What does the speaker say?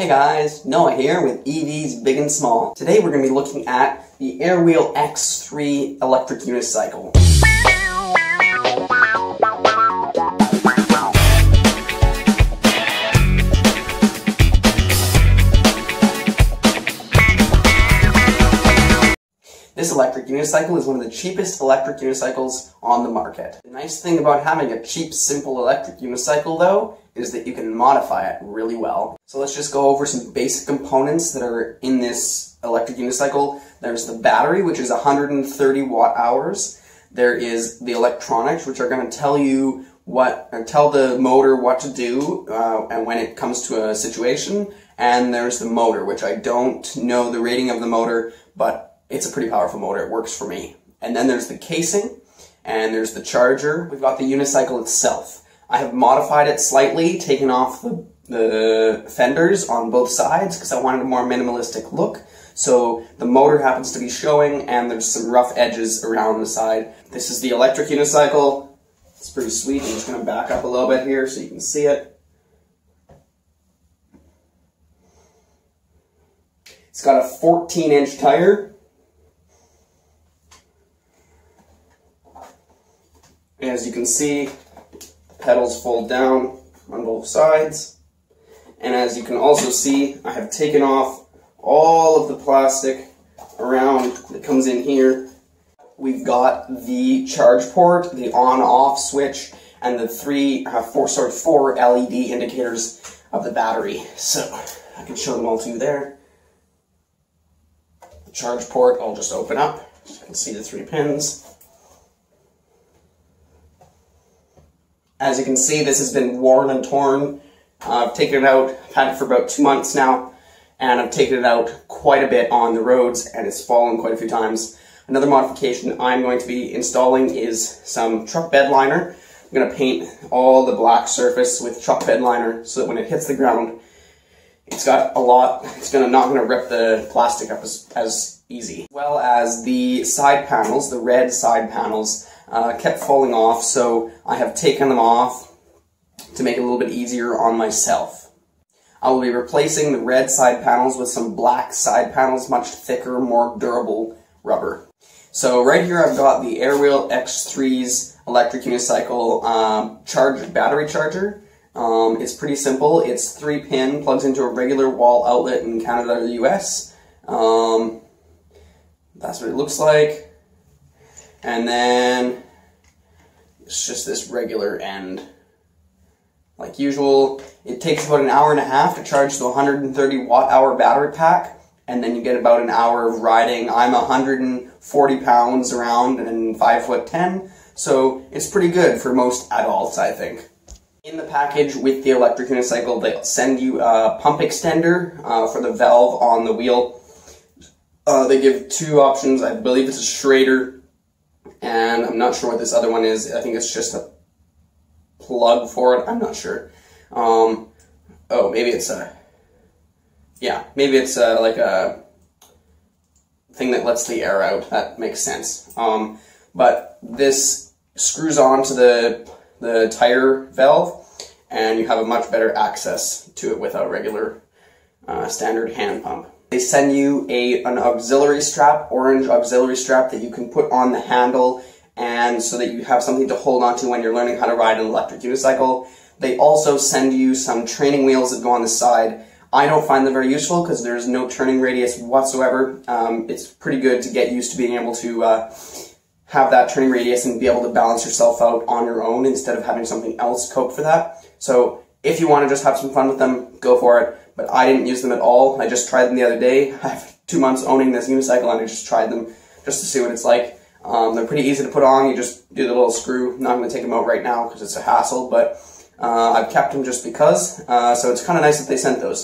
Hey guys, Noah here with EVs Big and Small. Today we're going to be looking at the Airwheel X3 electric unicycle. This electric unicycle is one of the cheapest electric unicycles on the market. The nice thing about having a cheap, simple electric unicycle, though, is that you can modify it really well. So let's just go over some basic components that are in this electric unicycle. There's the battery, which is 130 watt hours. There is the electronics, which are going to tell you tell the motor what to do and when it comes to a situation. And there's the motor, which I don't know the rating of the motor, but it's a pretty powerful motor. It works for me. And then there's the casing, and there's the charger. We've got the unicycle itself. I have modified it slightly, taken off the fenders on both sides because I wanted a more minimalistic look. So the motor happens to be showing, and there's some rough edges around the side. This is the electric unicycle. It's pretty sweet. I'm just going to back up a little bit here so you can see it. It's got a 14-inch tire. As you can see, pedals fold down on both sides. And as you can also see, I have taken off all of the plastic around that comes in here. We've got the charge port, the on-off switch, and the four LED indicators of the battery. So I can show them all to you there. The charge port, I'll just open up so you can see the 3 pins. As you can see, this has been worn and torn. I've taken it out, I've had it for about 2 months now, and I've taken it out quite a bit on the roads, and it's fallen quite a few times. Another modification I'm going to be installing is some truck bed liner. I'm going to paint all the black surface with truck bed liner so that when it hits the ground, it's not going to rip the plastic up as easy. As well as the side panels, the red side panels, kept falling off, so I have taken them off to make it a little bit easier on myself. I will be replacing the red side panels with some black side panels, much thicker, more durable rubber. So right here I've got the Airwheel X3's electric unicycle battery charger. It's pretty simple. It's 3-pin, plugs into a regular wall outlet in Canada or the US. That's what it looks like. And then it's just this regular end. Like usual, it takes about an hour and a half to charge the 130 watt-hour battery pack, and then you get about an hour of riding. I'm 140 pounds around and 5'10", so it's pretty good for most adults, I think. In the package with the electric unicycle, they send you a pump extender for the valve on the wheel. They give 2 options. I believe it's a Schrader, and I'm not sure what this other one is. I think it's just a plug for it. I'm not sure. Oh, maybe it's a... Yeah, maybe it's like a thing that lets the air out. That makes sense. But this screws onto the tire valve, and you have a much better access to it without a regular standard hand pump. They send you an auxiliary strap, orange auxiliary strap that you can put on the handle, and so that you have something to hold on to when you're learning how to ride an electric unicycle. They also send you some training wheels that go on the side. I don't find them very useful because there's no turning radius whatsoever. It's pretty good to get used to being able to have that turning radius and be able to balance yourself out on your own instead of having something else cope for that. So if you want to just have some fun with them, go for it. But I didn't use them at all. I just tried them the other day. I have 2 months owning this unicycle, and I just tried them just to see what it's like. They're pretty easy to put on. You just do the little screw. I'm not going to take them out right now because it's a hassle, but I've kept them just because. So it's kind of nice that they sent those.